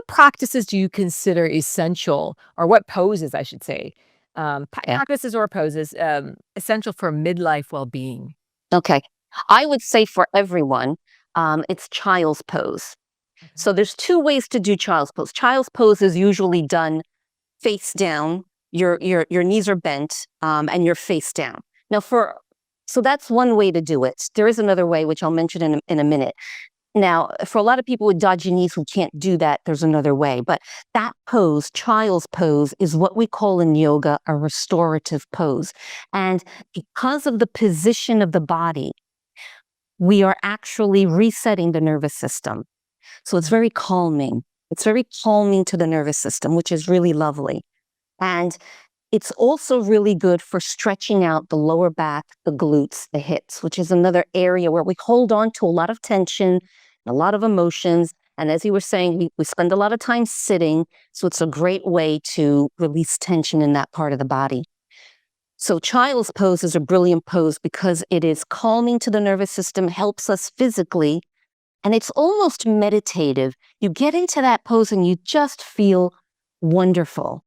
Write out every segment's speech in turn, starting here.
practices do you consider essential, or what poses, I should say, Yeah. practices or poses essential for midlife well-being? Okay. I would say for everyone, it's child's pose. Okay. So there's two ways to do child's pose. Child's pose is usually done face down. Your knees are bent, and you're face down. Now, so that's one way to do it. There is another way, which I'll mention in a minute. Now, for a lot of people with dodgy knees who can't do that, there's another way. But that pose, child's pose, is what we call in yoga a restorative pose. And because of the position of the body, we are actually resetting the nervous system. So it's very calming. It's very calming to the nervous system, which is really lovely. And it's also really good for stretching out the lower back, the glutes, the hips, which is another area where we hold on to a lot of tension, a lot of emotions. And as you were saying, we spend a lot of time sitting. So it's a great way to release tension in that part of the body. So child's pose is a brilliant pose because it is calming to the nervous system, helps us physically, and it's almost meditative. You get into that pose and you just feel wonderful.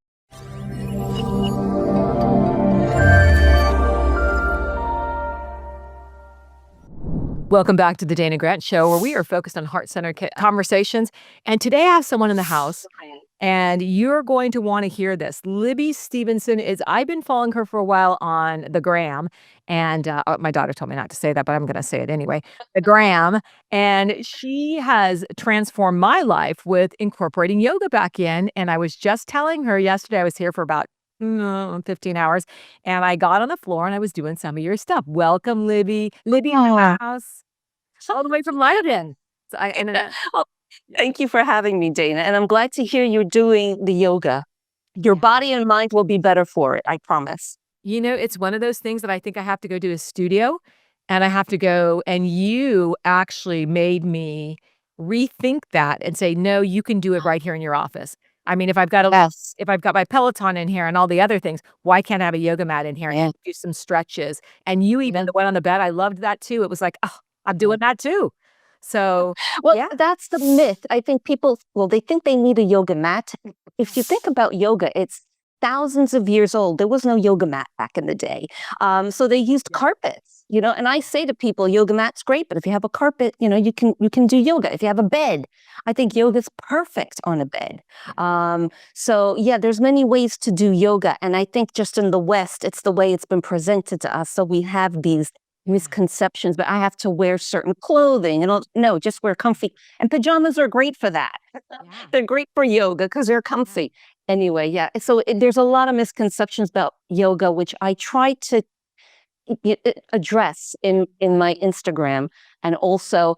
Welcome back to the Dana Grant Show, where we are focused on heart-centered conversations. And today I have someone in the house, and you're going to want to hear this. Libby Stevenson I've been following her for a while on the gram. And my daughter told me not to say that, but I'm going to say it anyway. The gram. And she has transformed my life with incorporating yoga back in. And I was just telling her yesterday, I was here for about 15 hours. And I got on the floor and I was doing some of your stuff. Welcome, Libby. Libby in the house. All the way from London. So Oh, thank you for having me, Dana. And I'm glad to hear you're doing the yoga. Your body and mind will be better for it, I promise. it's one of those things that I think I have to go to a studio, and I have to go, and you actually made me rethink that and say, "No, you can do it right here in your office." I mean, Yes. if I've got my Peloton in here and all the other things, why can't I have a yoga mat in here Yeah. and do some stretches? And you even the one on the bed, I loved that too. It was like, "Oh, I'm doing that too." So, Well, yeah. that's the myth. I think people, well, they think they need a yoga mat. If you think about yoga, it's thousands of years old. There was no yoga mat back in the day. So they used carpets, and I say to people, yoga mat's great, but if you have a carpet, you can do yoga. If you have a bed, I think yoga's perfect on a bed. So yeah, there's many ways to do yoga. And I think just in the West, it's the way it's been presented to us. So we have these misconceptions, but I have to wear certain clothing and no, just wear comfy. And pajamas are great for that. They're great for yoga because they're comfy. Anyway, yeah. So there's a lot of misconceptions about yoga, which I try to address in my Instagram. And also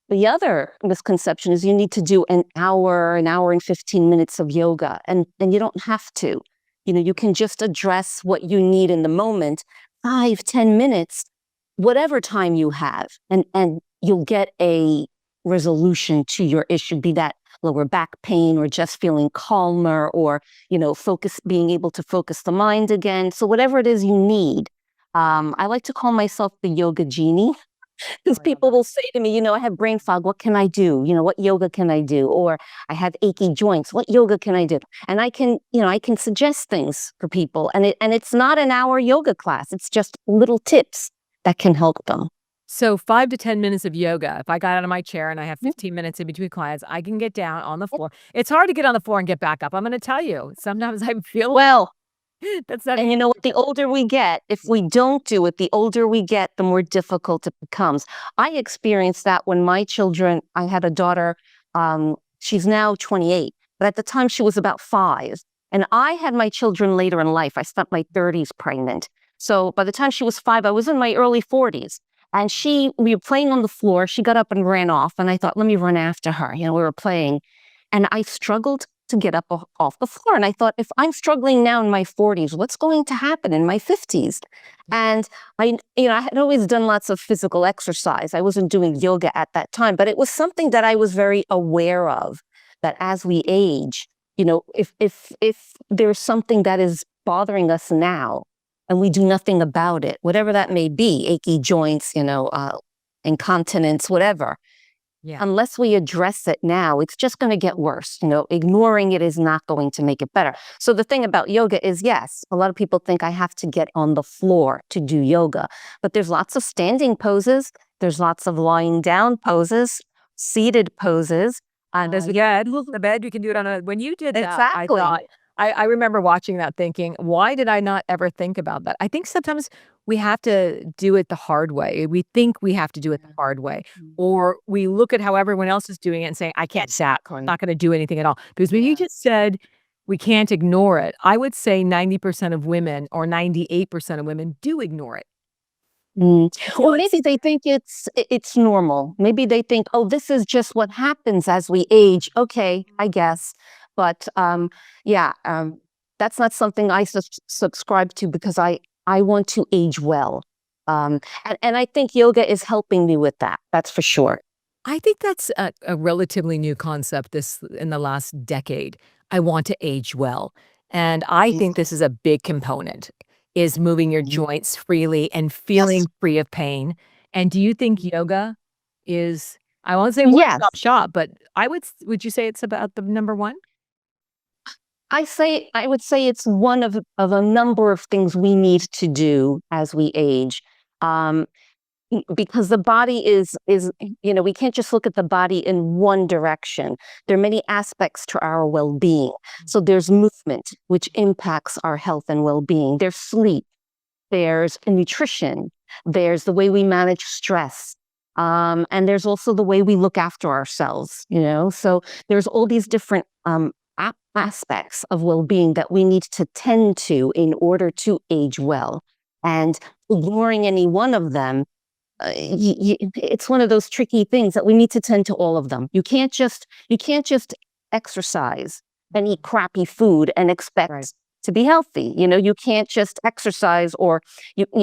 the other misconception is you need to do an hour and 15 minutes of yoga. And you don't have to. You can just address what you need in the moment, 5, 10 minutes, whatever time you have, and you'll get a resolution to your issue, be that lower back pain or just feeling calmer or, being able to focus the mind again. So whatever it is you need. I like to call myself the yoga genie because people will say to me, I have brain fog. What can I do? What yoga can I do? Or I have achy joints. What yoga can I do? And I can suggest things for people. And it's not an hour yoga class. It's just little tips that can help them. So 5 to 10 minutes of yoga. If I got out of my chair and I have 15 minutes in between clients, I can get down on the floor. It's hard to get on the floor and get back up. I'm going to tell you. Sometimes I feel Well, that's not. and you know what? The older we get, if we don't do it, the older we get, the more difficult it becomes. I experienced that when my children, I had a daughter, she's now 28, but at the time she was about 5. And I had my children later in life. I spent my 30s pregnant. So by the time she was 5, I was in my early 40s. And we were playing on the floor. She got up and ran off. And I thought, let me run after her. We were playing. And I struggled to get up off the floor. And I thought, if I'm struggling now in my 40s, what's going to happen in my 50s? And I had always done lots of physical exercise. I wasn't doing yoga at that time, but it was something that I was very aware of, that as we age, if there's something that is bothering us now and we do nothing about it, whatever that may be, achy joints, incontinence, whatever, Yeah. Unless we address it now, it's just going to get worse. Ignoring it is not going to make it better. So the thing about yoga is, yes, a lot of people think I have to get on the floor to do yoga, but there's lots of standing poses. There's lots of lying down poses, seated poses. There's the bed, you can do it on a when you did that, I Exactly. thought I remember watching that thinking, "Why did I not ever think about that?" I think sometimes we have to do it the hard way. We think we have to do it the hard way, or we look at how everyone else is doing it and saying, "I can't do that. I'm not gonna do anything at all." Because when you just said, "We can't ignore it," I would say 90% of women or 98% of women do ignore it. I feel Or like maybe they think it's normal. Maybe they think, oh, this is just what happens as we age. Okay, I guess. But yeah, that's not something I subscribe to because I want to age well. And I think yoga is helping me with that. That's for sure. I think that's a relatively new concept this in the last decade. I want to age well. And I think this is a big component, is moving your joints freely and feeling Yes. free of pain. And do you think yoga is, I won't say one-stop Yes. shop, but would you say it's about the number one? I would say it's one of a number of things we need to do as we age. Um, because the body is we can't just look at the body in one direction. There are many aspects to our well-being. So there's movement, which impacts our health and well-being. There's sleep, there's nutrition, there's the way we manage stress, and there's also the way we look after ourselves. So there's all these different aspects of well-being that we need to tend to in order to age well, and ignoring any one of them, it's one of those tricky things that we need to tend to all of them. You can't just exercise and eat crappy food and expect Right. to be healthy. You can't just exercise or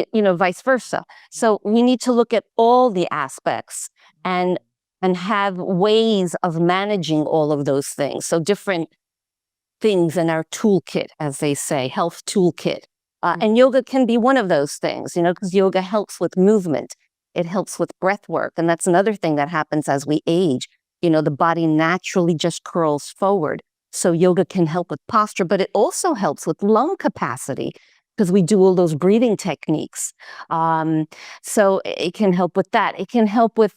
vice versa. So we need to look at all the aspects and have ways of managing all of those things. So different things in our toolkit, as they say, health toolkit. And yoga can be one of those things, because yoga helps with movement. It helps with breath work. And that's another thing that happens as we age. The body naturally just curls forward. So yoga can help with posture, but it also helps with lung capacity because we do all those breathing techniques. So it can help with that. It can help with,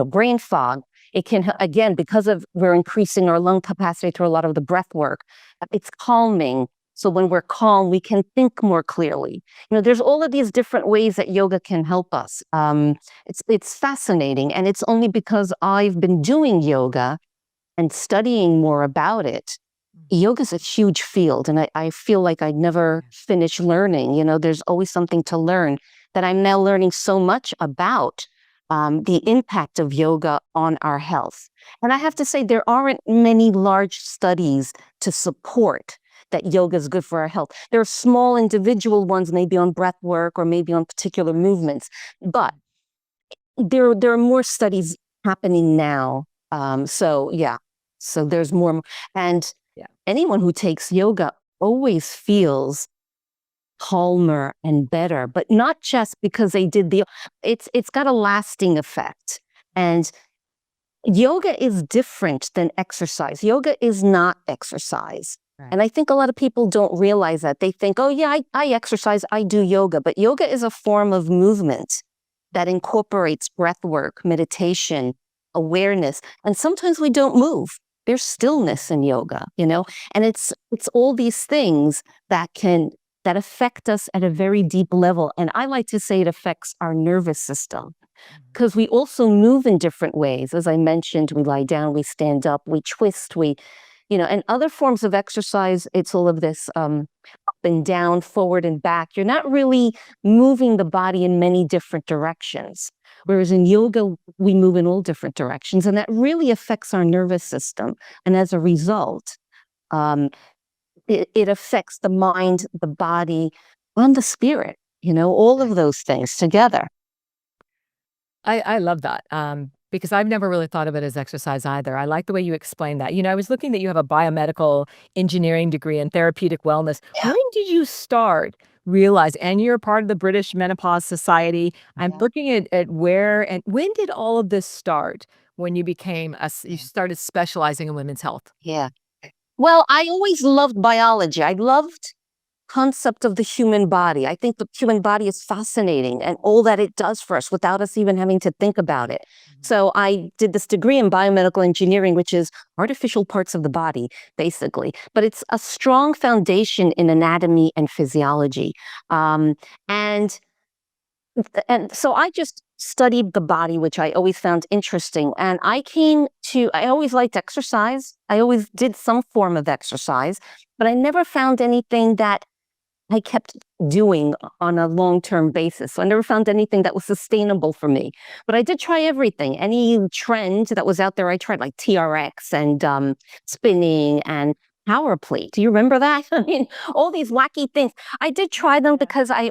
brain fog. It can, again, because of we're increasing our lung capacity through a lot of the breath work, it's calming. So when we're calm, we can think more clearly. There's all of these different ways that yoga can help us. It's fascinating, and it's only because I've been doing yoga and studying more about it. Yoga is a huge field, and I feel like I never finish learning. There's always something to learn that I'm now learning so much about the impact of yoga on our health. And I have to say, there aren't many large studies to support that yoga is good for our health. There are small individual ones, maybe on breath work or maybe on particular movements, but there are more studies happening now. So yeah, so there's more, and Yeah. anyone who takes yoga always feels calmer and better, but not just because they did it's got a lasting effect. And yoga is different than exercise. Yoga is not exercise. Right. And I think a lot of people don't realize that. They think, oh yeah, I exercise, I do yoga. But yoga is a form of movement that incorporates breath work, meditation, awareness. And sometimes we don't move. There's stillness in yoga. And it's all these things that affect us at a very deep level. And I like to say it affects our nervous system because we also move in different ways. As I mentioned, we lie down, we stand up, we twist, and other forms of exercise, it's all of this up and down, forward and back. You're not really moving the body in many different directions. Whereas in yoga, we move in all different directions, and that really affects our nervous system. And as a result, um, it affects the mind, the body, and the spirit, all of those things together. I love that, because I've never really thought of it as exercise either. I like the way you explained that. I was looking that you have a biomedical engineering degree in therapeutic wellness. Yeah. When did you start realize and you're part of the British Menopause Society. I'm Yeah. looking at where and when did all of this start? when you you started specializing in women's health? Yeah. Well, I always loved biology. I loved concept of the human body. I think the human body is fascinating and all that it does for us without us even having to think about it. So I did this degree in biomedical engineering, which is artificial parts of the body, basically. But it's a strong foundation in anatomy and physiology. Um, and and so I just studied the body, which I always found interesting. And I always liked exercise. I always did some form of exercise, but I never found anything that I kept doing on a long-term basis. So I never found anything that was sustainable for me. But I did try everything. Any trend that was out there, I tried, like TRX and spinning and power plate. Do you remember that? I mean, all these wacky things. I did try them because I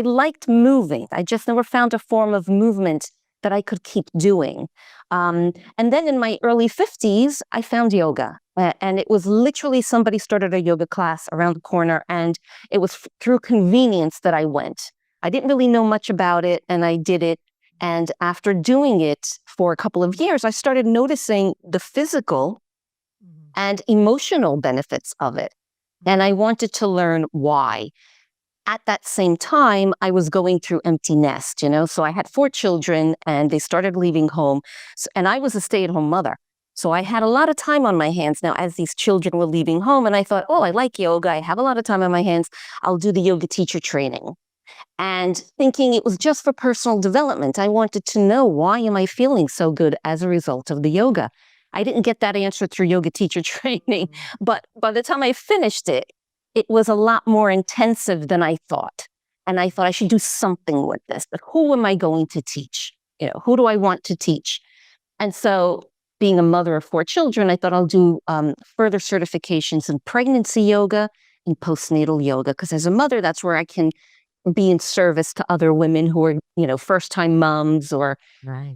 liked moving. I just never found a form of movement that I could keep doing. And then in my early 50s, I found yoga. And it was literally somebody started a yoga class around the corner, and it was through convenience that I went. I didn't really know much about it, and I did it. And after doing it for a couple of years, I started noticing the physical and emotional benefits of it. And I wanted to learn why. At that same time, I was going through empty nest, so I had 4 children and they started leaving home. And I was a stay-at-home mother. So I had a lot of time on my hands now as these children were leaving home. And I thought, oh, I like yoga. I have a lot of time on my hands. I'll do the yoga teacher training. And thinking it was just for personal development, I wanted to know, why am I feeling so good as a result of the yoga? I didn't get that answer through yoga teacher training, but by the time I finished it, it was a lot more intensive than I thought. And I thought I should do something with this. But who am I going to teach? Who do I want to teach? And so, being a mother of 4 children, I thought I'll do further certifications in pregnancy yoga and postnatal yoga. Because as a mother, that's where I can be in service to other women who are, first-time moms or, Right.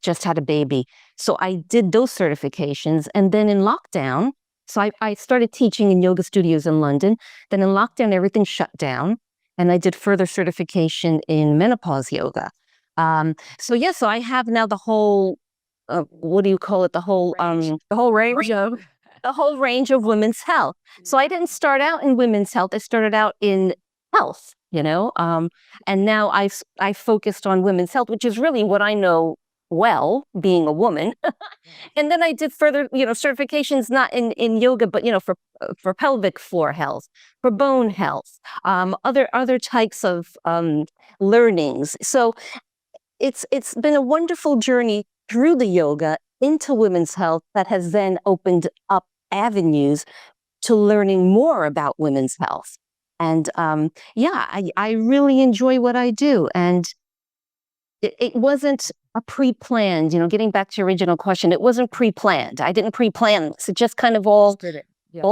just had a baby. So I did those certifications. And then in lockdown, so I started teaching in yoga studios in London. Then in lockdown, everything shut down. And I did further certification in menopause yoga. So I have now the whole, what do you call it? The whole range of The whole range of women's health. So I didn't start out in women's health. I started out in health, and now I focused on women's health, which is really what I know well, being a woman. And then I did further, certifications, not in yoga, but, for pelvic floor health, for bone health, other types of learnings. So it's been a wonderful journey through the yoga into women's health that has then opened up avenues to learning more about women's health. And I really enjoy what I do. And it wasn't a pre-planned, getting back to your original question, it wasn't pre-planned. I didn't pre-plan this. It just kind of all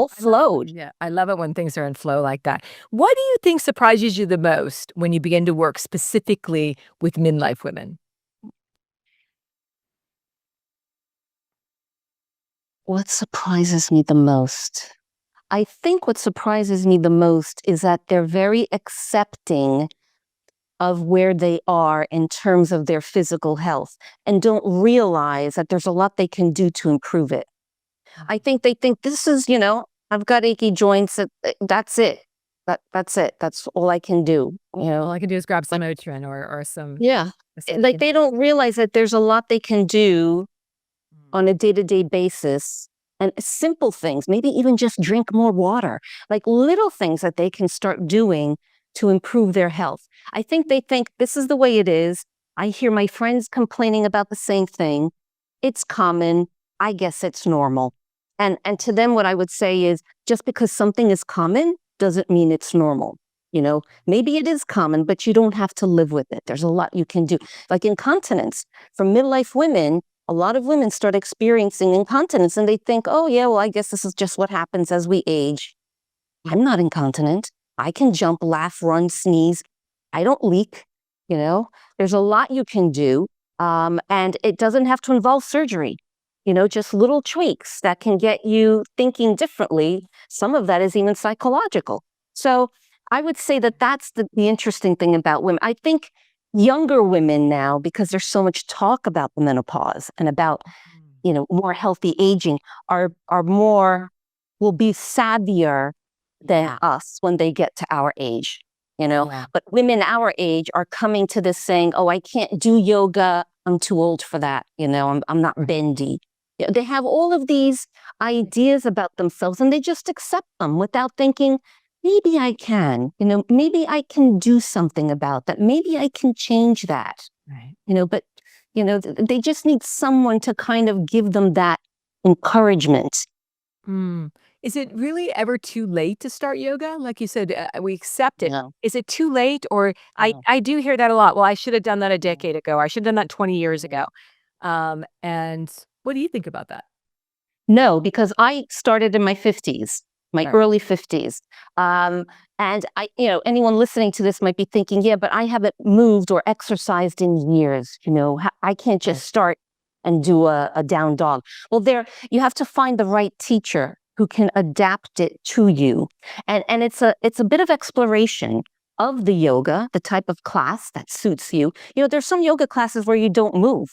flowed. Yeah, I love it when things are in flow like that. What do you think surprises you the most when you begin to work specifically with midlife women? What surprises me the most? I think what surprises me the most is that they're very accepting of where they are in terms of their physical health and don't realize that there's a lot they can do to improve it. I think they think this is, I've got achy joints. That's it. That's it. That's all I can do. All I can do is grab some Motrin or some. Yeah. Like they don't realize that there's a lot they can do on a day-to-day basis, and simple things, maybe even just drink more water, like little things that they can start doing to improve their health. I think they think this is the way it is. I hear my friends complaining about the same thing. It's common. I guess it's normal. And to them, what I would say is, just because something is common doesn't mean it's normal. Maybe it is common, but you don't have to live with it. There's a lot you can do. Like incontinence. For midlife women, a lot of women start experiencing incontinence and they think, oh yeah, well, I guess this is just what happens as we age. I'm not incontinent. I can jump, laugh, run, sneeze. I don't leak. There's a lot you can do. And it doesn't have to involve surgery. Just little tweaks that can get you thinking differently. Some of that is even psychological. So I would say that that's the interesting thing about women. I think younger women now, because there's so much talk about the menopause and about, more healthy aging, are more, will be savvier than us when they get to our age, But women our age are coming to this saying, oh, I can't do yoga. I'm too old for that. I'm not bendy. They have all of these ideas about themselves and they just accept them without thinking, maybe I can, maybe I can do something about that. Maybe I can change that, Right. But, they just need someone to kind of give them that encouragement. Mm. Is it really ever too late to start yoga? Like you said, we accept it. No. Is it too late? Or No. I do hear that a lot. Well, I should have done that a decade ago. I should have done that 20 years ago. And what do you think about that? No, because I started in my 50s, my Right. early 50s. And anyone listening to this might be thinking, yeah, but I haven't moved or exercised in years. I can't just start and do a down dog. Well, you have to find the right teacher who can adapt it to you. And it's a bit of exploration of the yoga, the type of class that suits you. There's some yoga classes where you don't move.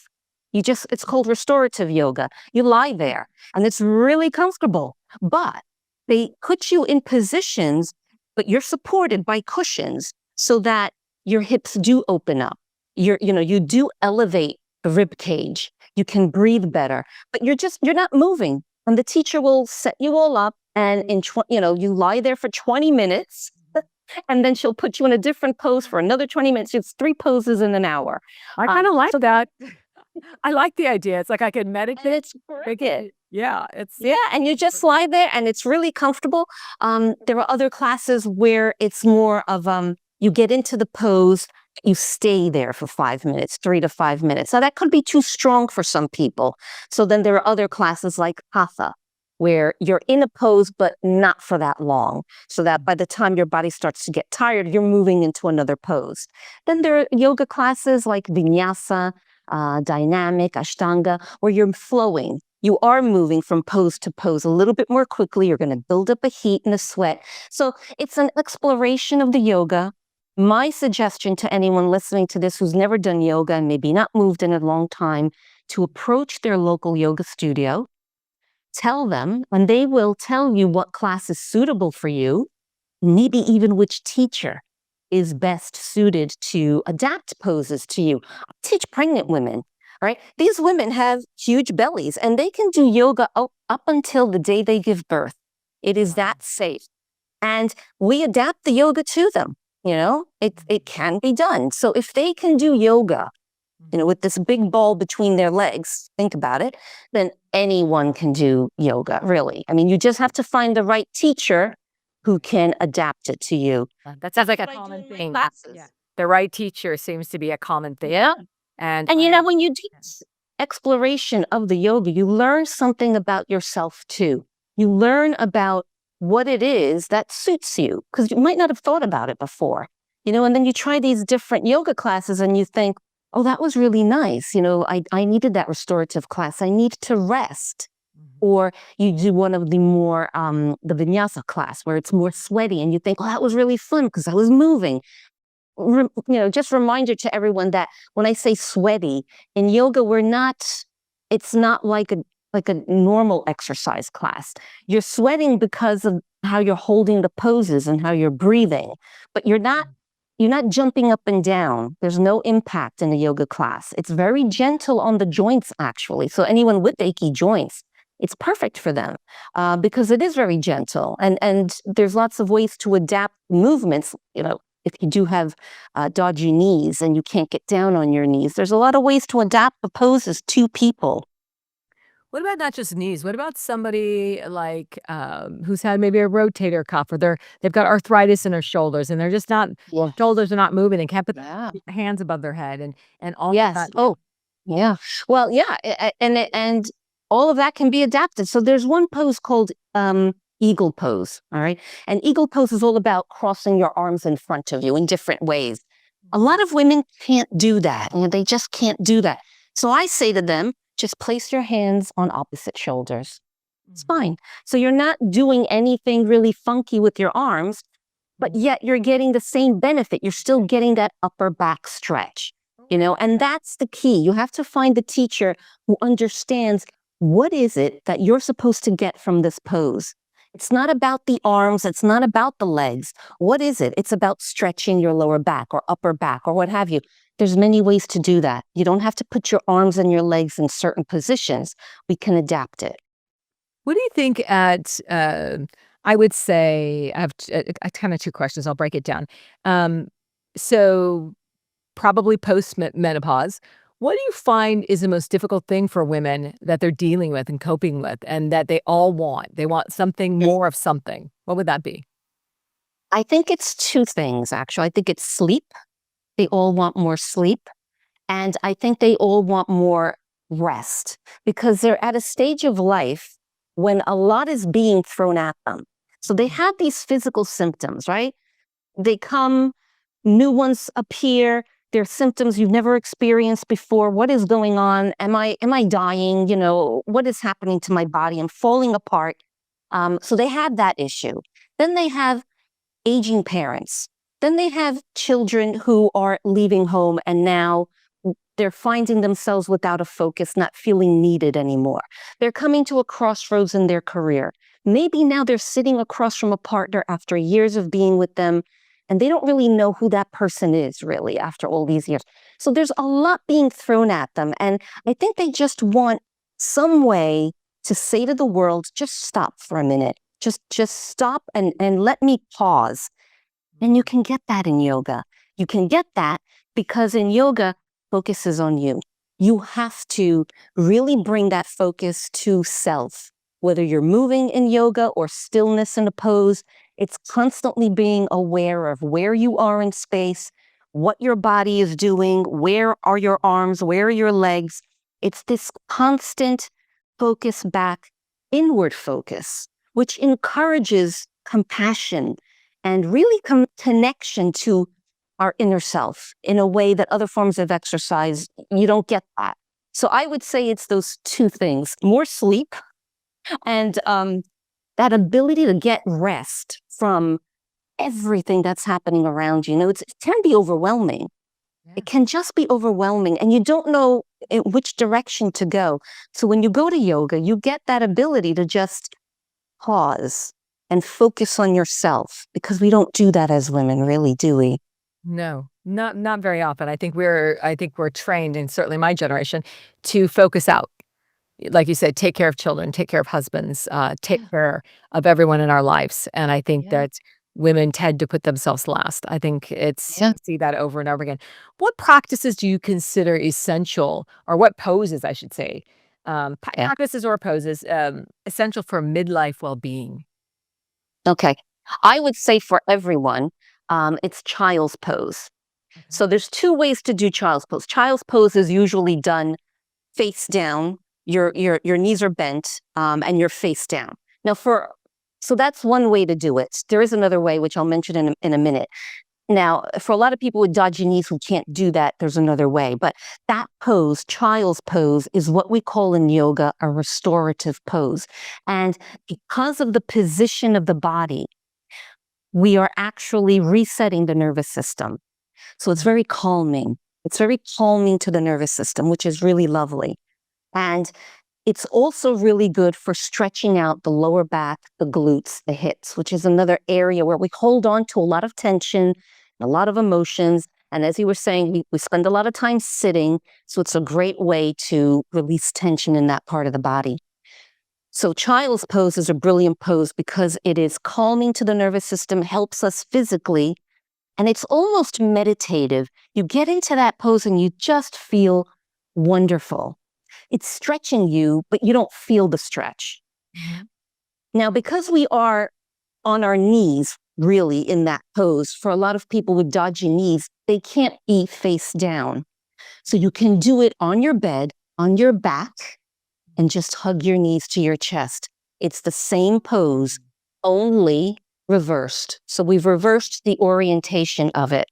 It's called restorative yoga. You lie there and it's really comfortable, but they put you in positions, but you're supported by cushions so that your hips do open up. You do elevate the rib cage. You can breathe better, but you're not moving. And the teacher will set you all up and you lie there for 20 minutes and then she'll put you in a different pose for another 20 minutes. It's 3 poses in an hour. I kind of like that. I like the idea. It's like I could meditate. And it's great. Yeah, And you just lie there and it's really comfortable. There are other classes where it's more of you get into the pose, you stay there for 5 minutes, 3 to 5 minutes. Now that could be too strong for some people. So then there are other classes like hatha, where you're in a pose but not for that long, so that by the time your body starts to get tired, you're moving into another pose. Then there are yoga classes like vinyasa, dynamic, ashtanga, where you're flowing. You are moving from pose to pose a little bit more quickly. You're going to build up a heat and a sweat. So it's an exploration of the yoga. My suggestion to anyone listening to this who's never done yoga and maybe not moved in a long time, to approach their local yoga studio, tell them, and they will tell you what class is suitable for you, maybe even which teacher is best suited to adapt poses to you. I teach pregnant women, right? These women have huge bellies and they can do yoga up until the day they give birth. It is that safe. And we adapt the yoga to them. It can be done. So if they can do yoga, with this big ball between their legs, think about it, then anyone can do yoga, really. I mean, you just have to find the right teacher who can adapt it to you. That sounds like a common thing. Yeah. The right teacher seems to be a common thing. Yeah. And when you do exploration of the yoga, you learn something about yourself too. You learn about what it is that suits you, because you might not have thought about it before, and then you try these different yoga classes and you think, oh, that was really nice. I needed that restorative class. I need to rest. Or you do one of the more, the vinyasa class where it's more sweaty and you think, oh, that was really fun because I was moving. Just reminder to everyone that when I say sweaty, in yoga, it's not like a normal exercise class. You're sweating because of how you're holding the poses and how you're breathing, but you're not jumping up and down. There's no impact in a yoga class. It's very gentle on the joints, actually. So anyone with achy joints, it's perfect for them because it is very gentle. And there's lots of ways to adapt movements. If you do have dodgy knees and you can't get down on your knees, there's a lot of ways to adapt the poses to people. What about not just knees? What about somebody like who's had maybe a rotator cuff, or they've got arthritis in their shoulders and they're just not shoulders are not moving and can't put their hands above their head and all that. Oh, yeah. Well, yeah, and all of that can be adapted. So there's one pose called eagle pose. All right, and eagle pose is all about crossing your arms in front of you in different ways. A lot of women can't do that. They just can't do that. So I say to them, just place your hands on opposite shoulders. It's fine. So you're not doing anything really funky with your arms, but yet you're getting the same benefit. You're still getting that upper back stretch. And that's the key. You have to find the teacher who understands what is it that you're supposed to get from this pose. It's not about the arms. It's not about the legs. What is it? It's about stretching your lower back or upper back or what have you. There's many ways to do that. You don't have to put your arms and your legs in certain positions. We can adapt it. What do you think I would say I have kind of two questions. I'll break it down. Um, so probably post menopause. What do you find is the most difficult thing for women that they're dealing with and coping with, and that they all want? They want something more of something. What would that be? I think it's two things, actually. I think it's sleep. They all want more sleep. And I think they all want more rest because they're at a stage of life when a lot is being thrown at them. So they have these physical symptoms, right? They come, new ones appear. They're symptoms you've never experienced before. What is going on? Am I dying? What is happening to my body? I'm falling apart. So they have that issue. Then they have aging parents. Then they have children who are leaving home and now they're finding themselves without a focus, not feeling needed anymore. They're coming to a crossroads in their career. Maybe now they're sitting across from a partner after years of being with them, and they don't really know who that person is really after all these years. So there's a lot being thrown at them, and I think they just want some way to say to the world, just stop for a minute. Just stop and let me pause. And you can get that in yoga. You can get that because in yoga, focus is on you. You have to really bring that focus to self. Whether you're moving in yoga or stillness in a pose, it's constantly being aware of where you are in space, what your body is doing, where are your arms, where are your legs. It's this constant focus back, inward focus, which encourages compassion and really connection to our inner self in a way that other forms of exercise, you don't get that. So I would say it's those two things, more sleep and that ability to get rest from everything that's happening around you. It can be overwhelming. Yeah. It can just be overwhelming and you don't know in which direction to go. So when you go to yoga, you get that ability to just pause and focus on yourself because we don't do that as women, really, do we? No, not very often. I think we're trained, and certainly my generation, to focus out. Like you said, take care of children, take care of husbands, take Yeah. care of everyone in our lives. And I think Yeah. that women tend to put themselves last. I think Yeah. I see that over and over again. What practices do you consider essential, or what poses, I should say, Yeah. practices or poses essential for midlife well-being? Okay. I would say for everyone, it's child's pose. Okay. So there's two ways to do child's pose. Child's pose is usually done face down. Your knees are bent, and you're face down. Now, so that's one way to do it. There is another way, which I'll mention in a minute. Now, for a lot of people with dodgy knees who can't do that, there's another way. But that pose, child's pose, is what we call in yoga a restorative pose. And because of the position of the body, we are actually resetting the nervous system. So it's very calming. It's very calming to the nervous system, which is really lovely. And it's also really good for stretching out the lower back, the glutes, the hips, which is another area where we hold on to a lot of tension, a lot of emotions. And as you were saying, we spend a lot of time sitting. So it's a great way to release tension in that part of the body. So child's pose is a brilliant pose because it is calming to the nervous system, helps us physically, and it's almost meditative. You get into that pose and you just feel wonderful. It's stretching you, but you don't feel the stretch. Mhm. Now, because we are on our knees, really, in that pose, for a lot of people with dodgy knees, they can't be face down. So you can do it on your bed, on your back, and just hug your knees to your chest. It's the same pose, only reversed. So we've reversed the orientation of it.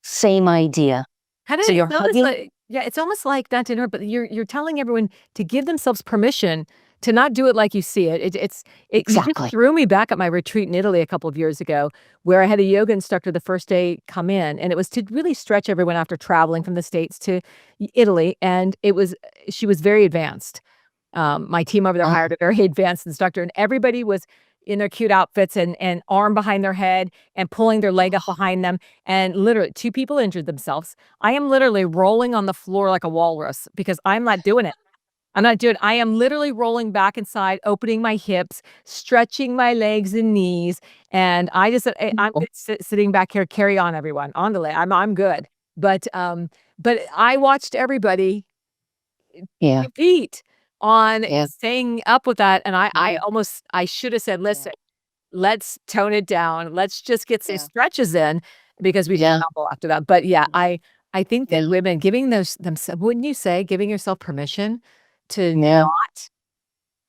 Same idea. Kinda So you're it's almost hugging. like, yeah, it's almost like, not to interrupt, but you're telling everyone to give themselves permission to not do it like you see it. It just Exactly. threw me back at my retreat in Italy a couple of years ago, where I had a yoga instructor the first day come in, and it was to really stretch everyone after traveling from the States to Italy, and she was very advanced. My team over there Uh, hired a very advanced instructor, and everybody was in their cute outfits and arm behind their head and pulling their leg up behind them, and literally 2 people injured themselves. I am literally rolling on the floor like a walrus because I'm not doing it. I'm not doing I am literally rolling back inside, opening my hips, stretching my legs and knees, and I just I'm oh, sitting back here, "Carry on, everyone, on the lay I'm good." But I watched everybody yeah, compete on yeah, staying up with that, and I yeah, almost I should have said, yeah, "Listen, let's tone it down. Let's just get some yeah, stretches in," because we yeah, stumble after that. But yeah, I think that yeah, women giving those themselves wouldn't you say, giving yourself permission to yeah, not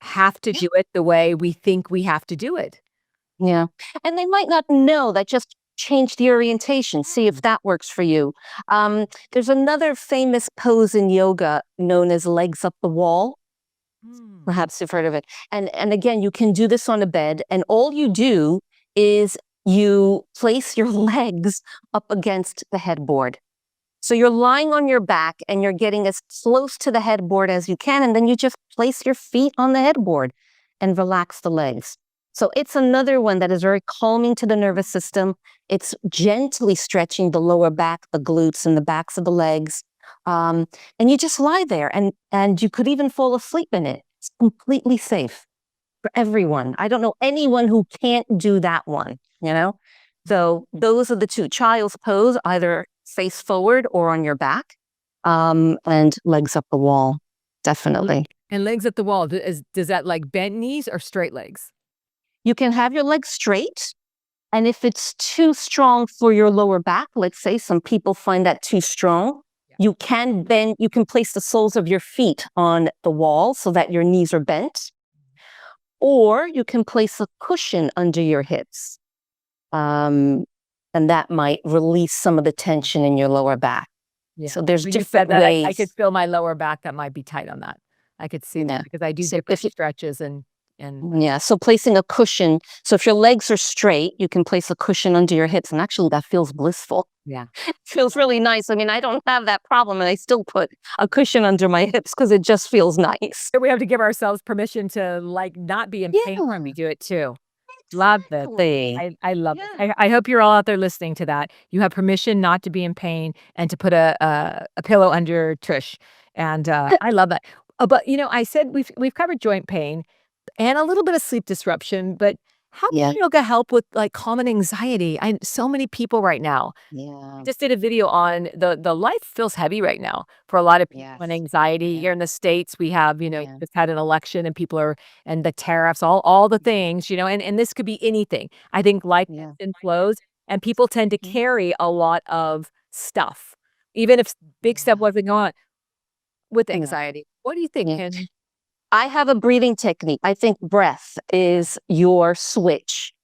have to yeah, do it the way we think we have to do it. yeah. And they might not know that. Just change the orientation, see if Mm. that works for you. There's another famous pose in yoga known as legs up the wall. Mm. Perhaps you've heard of it. And again, you can do this on a bed, and all you do is you place your legs up against the headboard. So you're lying on your back and you're getting as close to the headboard as you can, and then you just place your feet on the headboard and relax the legs. So it's another one that is very calming to the nervous system. It's gently stretching the lower back, the glutes, and the backs of the legs. Um, and you just lie there, and you could even fall asleep in it. It's completely safe for everyone. I don't know anyone who can't do that one, you know? So those are the two. Child's pose, either face forward or on your back, and legs up the wall, L definitely. and legs at the wall, does that like bent knees or straight legs? You can have your legs straight, and if it's too strong for your lower back, let's say some people find that too strong, Yeah. you can place the soles of your feet on the wall so that your knees are bent, or you can place a cushion under your hips. Um, and that might release some of the tension in your lower back. Yeah. So there's When you said different that, I could ways. feel my lower back that might be tight on that. I could see that Yeah. because I do So different if you stretches and yeah, so placing a cushion. So if your legs are straight, you can place a cushion under your hips, and actually that feels blissful. yeah. It feels really nice. I mean, I don't have that problem, and I still put a cushion under my hips because it just feels nice. We have to give ourselves permission to, like, not be in pain when we Yeah, do it too. Love it. exactly. I love it. Yeah. I hope you're all out there listening to that. You have permission not to be in pain and to put a pillow under your tush, and, I love that. But, I said we've covered joint pain and a little bit of sleep disruption, but how can Yeah. yoga help with, like, common anxiety? So many people right now Yeah. just did a video on the life feels heavy right now for a lot of people and Yes. anxiety. Yeah. Here in the States, we have, Yeah. just had an election and people are and the tariffs, all the things, and this could be anything. I think life Yeah. ebbs and flows, and people tend to Mhm. carry a lot of stuff, even if big stuff Yeah. wasn't going on with Yeah. anxiety. What do you think, Yeah. Ken? I have a breathing technique. I think breath is your switch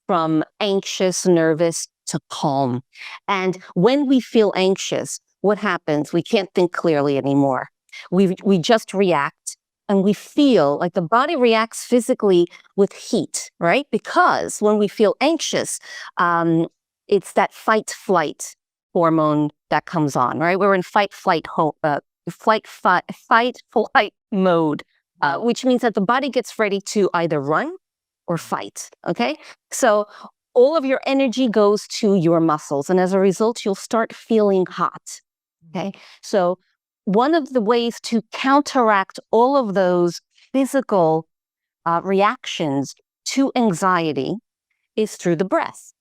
from anxious, nervous to calm. And when we feel anxious, what happens? We can't think clearly anymore. We just react, and we feel like the body reacts physically with heat, right? Because when we feel anxious, um, it's that fight flight hormone that comes on, right? We're in fight flight mode, which means that the body gets ready to either run or fight. Okay. So all of your energy goes to your muscles. And as a result, you'll start feeling hot. Okay. So one of the ways to counteract all of those physical reactions to anxiety is through the breath.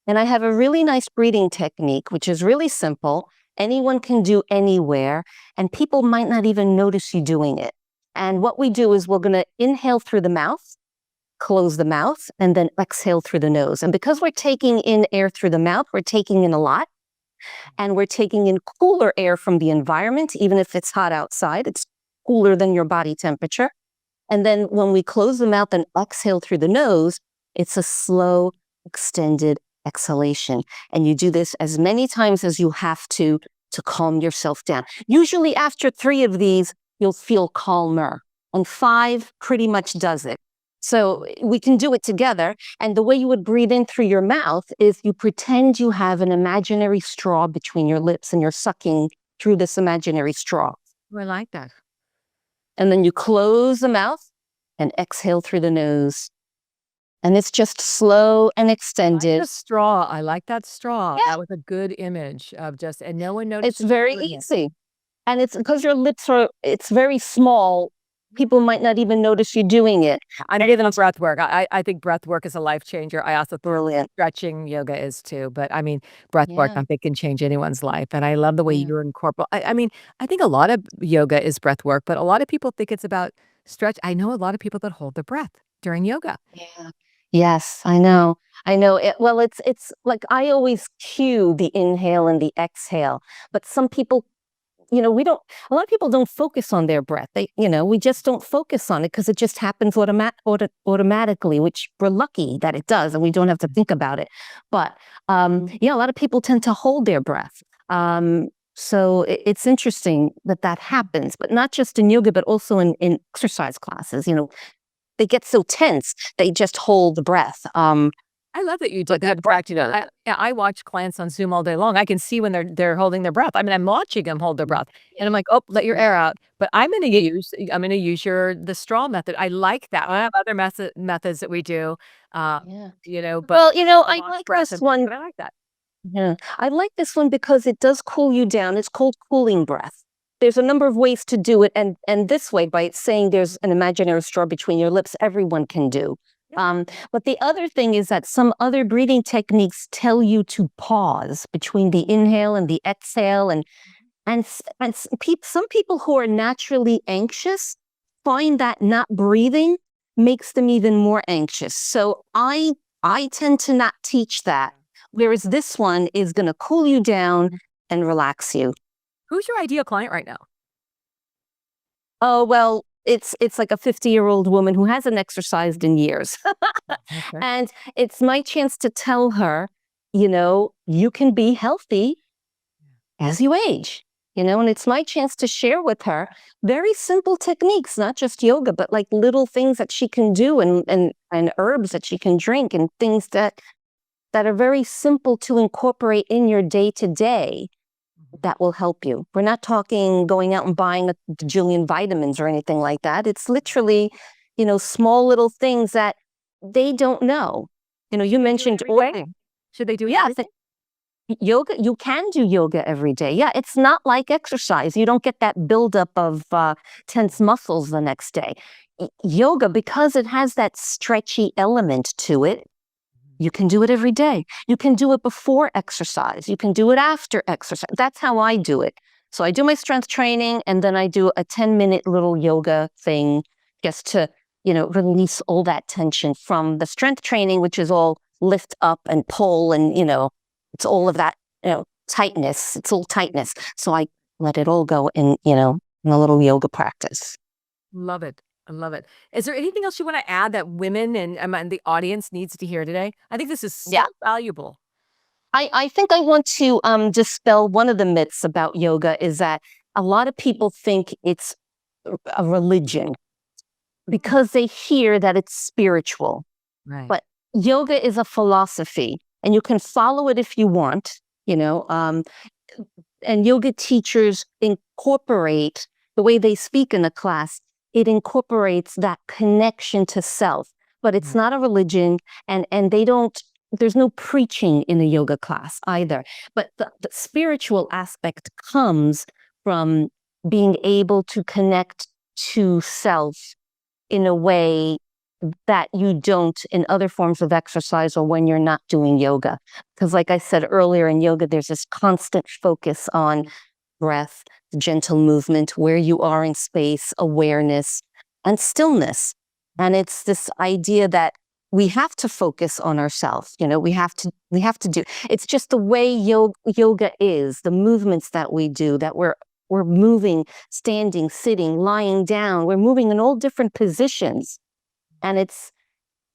And I have a really nice breathing technique, which is really simple. Anyone can do anywhere, and people might not even notice you doing it. And what we do is we're going to inhale through the mouth, close the mouth, and then exhale through the nose. And because we're taking in air through the mouth, we're taking in a lot, and we're taking in cooler air from the environment, even if it's hot outside, it's cooler than your body temperature. And then when we close the mouth and exhale through the nose, it's a slow, extended exhalation. And you do this as many times as you have to calm yourself down. Usually after 3 of these, you'll feel calmer. and 5 pretty much does it. So we can do it together. And the way you would breathe in through your mouth is you pretend you have an imaginary straw between your lips and you're sucking through this imaginary straw. I like that. And then you close the mouth and exhale through the nose. And it's just slow and I like extended. the straw. I like that straw. Yeah. That was a good image of just, and no one noticed It's very doing it. easy. And it's because your lips are, it's very small. People might not even notice you doing it. I'm not even breath work. I think breath work is a life changer. I also think Brilliant. stretching yoga is too. But I mean, breath work, Yeah. I think, can change anyone's life. And I love the way Yeah. you're incorporate. I mean, I think a lot of yoga is breath work, but a lot of people think it's about stretch. I know a lot of people that hold their breath during yoga. Yeah. Yes, I know. I know it. Well, it's like I always cue the inhale and the exhale, but some people, we don't, a lot of people don't focus on their breath. We just don't focus on it because it just happens automatically, which we're lucky that it does and we don't have to think about it. But yeah, a lot of people tend to hold their breath. So it's interesting that happens, but not just in yoga, but also in exercise classes. They get so tense, they just hold the breath. I love that you do But that. practitioner. I watch clients on Zoom all day long. I can see when they're holding their breath. I mean, I'm watching them hold their breath, and I'm like, "Oh, let your air out." But I'm gonna use the straw method. I like that. I have other methods that we do, uh, Yeah. but Well, the I box like breath, this one. but I like that. Yeah. I like this one because it does cool you down. It's called cooling breath. There's a number of ways to do it, and this way, by saying there's an imaginary straw between your lips, everyone can do. Yeah. But the other thing is that some other breathing techniques tell you to pause between the inhale and the exhale, some people who are naturally anxious find that not breathing makes them even more anxious. So I tend to not teach that. Whereas this one is going to cool you down and relax you. Who's your ideal client right now? Oh, well, it's like a 50-year-old woman who hasn't exercised in years. Okay. And it's my chance to tell her, you can be healthy as you age. And it's my chance to share with her very simple techniques, not just yoga, but like little things that she can do and herbs that she can drink and things that are very simple to incorporate in your day to day that will help you. We're not talking going out and buying a bajillion vitamins or anything like that. It's literally, small little things that they don't know. You mentioned Every day? Should they do it? yeah, Every day? yoga. You can do yoga every day. Yeah, it's not like exercise. You don't get that buildup of tense muscles the next day. Yoga, because it has that stretchy element to it, you can do it every day. You can do it before exercise. You can do it after exercise. That's how I do it. So I do my strength training and then I do a 10-minute little yoga thing just to, release all that tension from the strength training, which is all lift up and pull and, it's all of that, tightness. It's all tightness. So I let it all go in a little yoga practice. Love it. I love it. Is there anything else you want to add that women and the audience needs to hear today? I think this is so Yeah. valuable. I think I want to dispel one of the myths about yoga is that a lot of people think it's a religion because they hear that it's spiritual. Right. But yoga is a philosophy, and you can follow it if you want, and yoga teachers incorporate the way they speak in a class, it incorporates that connection to self. But it's not a religion, and there's no preaching in a yoga class either. But the spiritual aspect comes from being able to connect to self in a way that you don't in other forms of exercise or when you're not doing yoga. Because like I said earlier, in yoga, there's this constant focus on breath, gentle movement, where you are in space, awareness, and stillness. And it's this idea that we have to focus on ourselves. We have to do. It's just the way yoga is, the movements that we do, that we're moving, standing, sitting, lying down. We're moving in all different positions. And it's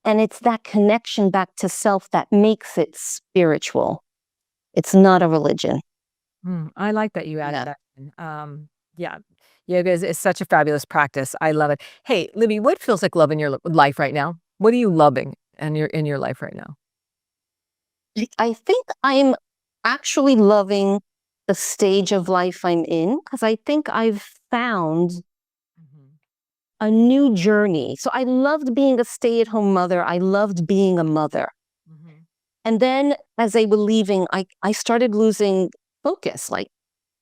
that connection back to self that makes it spiritual. It's not a religion. I like that you added Yeah. that in. Yeah. Yoga is such a fabulous practice. I love it. Hey, Libby, what feels like love in your life right now? What are you loving in your life right now? I think I'm actually loving the stage of life I'm in because I think I've found Mhm. a new journey. So I loved being a stay-at-home mother. I loved being a mother. Mhm. And then as they were leaving, I started losing focus. Like,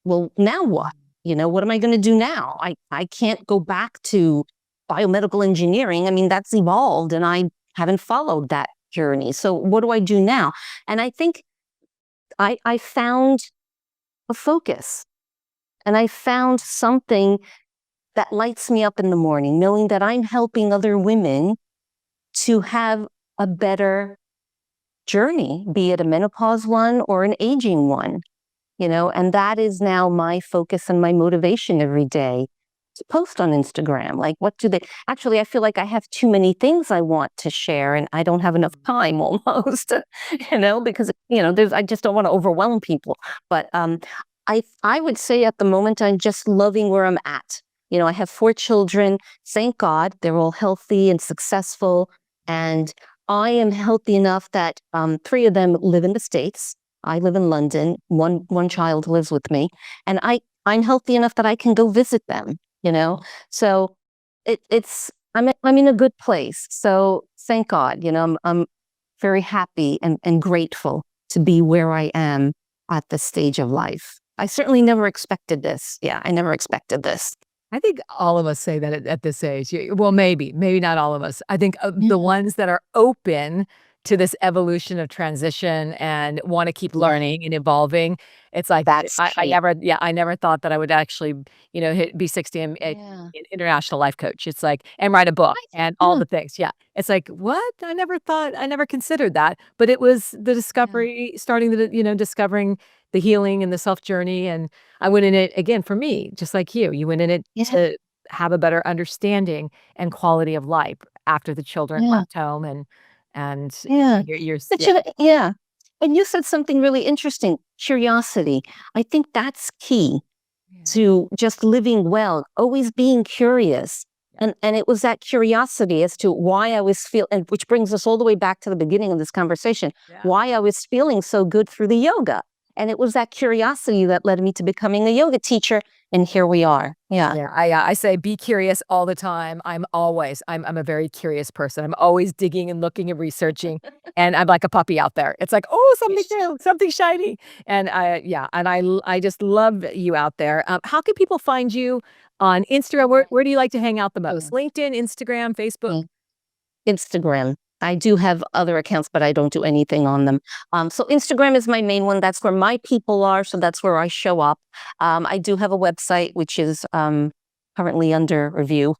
well, now what? What am I going to do now? I can't go back to biomedical engineering. I mean, that's evolved and I haven't followed that journey. So what do I do now? And I think I found a focus and I found something that lights me up in the morning, knowing that I'm helping other women to have a better journey, be it a menopause one or an aging one, and that is now my focus and my motivation every day to post on Instagram. Like, what do they actually? I feel like I have too many things I want to share and I don't have enough time almost, because, I just don't want to overwhelm people. But I would say at the moment, I'm just loving where I'm at. I have 4 children. Thank God they're all healthy and successful. And I am healthy enough that 3 of them live in the States. I live in London. One child lives with me, and I'm healthy enough that I can go visit them. So I'm in a good place. So thank God. I'm very happy and grateful to be where I am at this stage of life. I certainly never expected this. Yeah, I never expected this. I think all of us say that at this age. Well, maybe not all of us. I think the Yeah, ones that are open to this evolution of transition and want to keep yeah, learning and evolving, it's like that's key. I never thought that I would actually, be 60 and Yeah, an international life coach. It's like, and write a book right. and all Yeah, the things. Yeah. It's like, what? I never considered that. But it was the yeah, discovery, starting discovering the healing and the self journey. And I went in it again for me, just like you. You went in it yeah, to have a better understanding and quality of life after the children yeah. left home and Yeah. you're But yeah, yeah. And you said something really interesting, curiosity. I think that's key yeah, to just living well, always being curious. And it was that curiosity as to why I was and which brings us all the way back to the beginning of this conversation, yeah. why I was feeling so good through the yoga. And it was that curiosity that led me to becoming a yoga teacher. And here we are. Yeah. Yeah, I say be curious all the time. I'm a very curious person. I'm always digging and looking and researching, and I'm like a puppy out there. It's like, "Oh, something new, something shiny." And I just love you out there. How can people find you on Instagram? Where do you like to hang out the most? Yeah. LinkedIn, Instagram, Facebook? Yeah. Instagram. I do have other accounts, but I don't do anything on them. So Instagram is my main one. That's where my people are. So that's where I show up. I do have a website, which is currently under review.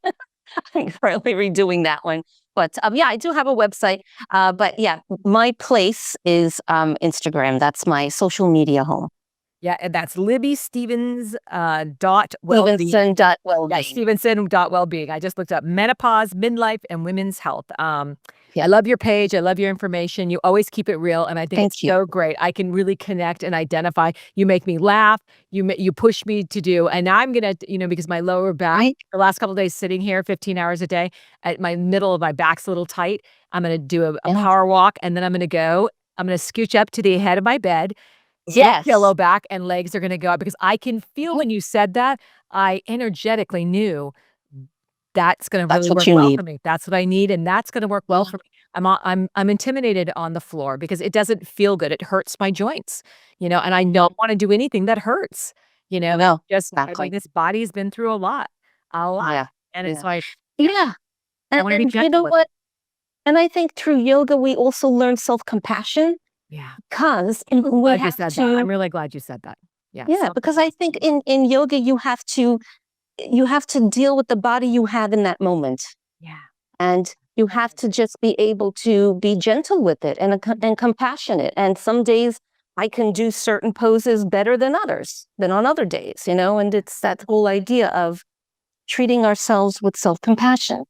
I'm currently redoing that one. But yeah, I do have a website. But yeah, my place is Instagram. That's my social media home. Yeah, and that's Libby Stevens, dot Wellbeing. Yeah, Stevenson.wellbeing. Stevenson dot Wellbeing. I just looked up menopause, midlife, and women's health. I Yeah. love your page. I love your information. You always keep it real, and I think it's Thank you. so great. I can really connect and identify. You make me laugh. You push me to do, and I'm gonna, because my lower back Right? the last couple of days sitting here 15 hours a day, at my middle of my back's a little tight. I'm gonna do a Yeah. power walk, and then I'm gonna scooch up to the head of my bed, get a pillow Yes. back, and legs are gonna go up because I can feel Mhm. when you said that, I energetically knew that's gonna That's really what work you well need. for me. That's what I need, and that's gonna work well Yeah. for me. I'm intimidated on the floor because it doesn't feel good. It hurts my joints, and I don't Mhm. wanna do anything that hurts, No, just I mean, exactly. this body's been through a lot, Yeah. and it's Yeah. like, yeah, Yeah. I And, wanna be and you gentle know with it. what? And I think through yoga, we also learn self compassion Yeah. because So we glad you have said that. I'm to, really glad you said that. Yeah, yeah, because I self-compassion. think in yoga, you have to deal with the body you have in that moment. Yeah. And you have to just be able to be gentle with it and compassionate. And some days I can do certain poses better than others, than on other days, and it's that whole idea of treating ourselves with self compassion.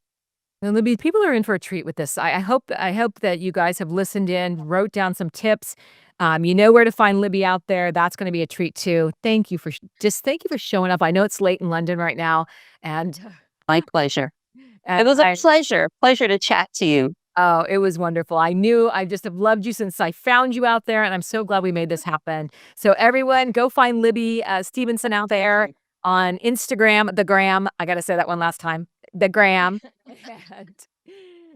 And Libby, people are in for a treat with this. I hope that you guys have listened in, wrote down some tips. You know where to find Libby out there. That's going to be a treat too. Thank you for thank you for showing up. I know it's late in London right now, and My pleasure. It and was a I pleasure to chat to you. oh, it was wonderful. I just have loved you since I found you out there, and I'm so glad we made this happen. So everyone, go find Libby Stevenson out there on Instagram, the gram. I got to say that one last time, the gram, and,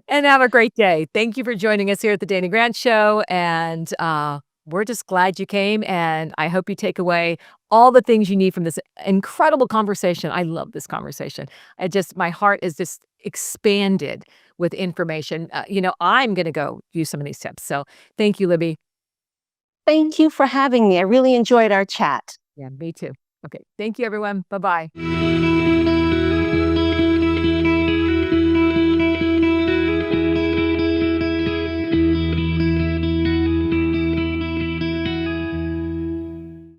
and have a great day. Thank you for joining us here at the Dana Grant Show, and we're just glad you came, and I hope you take away all the things you need from this incredible conversation. I love this conversation. My heart is just expanded with information. I'm going to go use some of these tips. So thank you, Libby. Thank you for having me. I really enjoyed our chat. Yeah, me too. Okay. Thank you, everyone. Bye bye.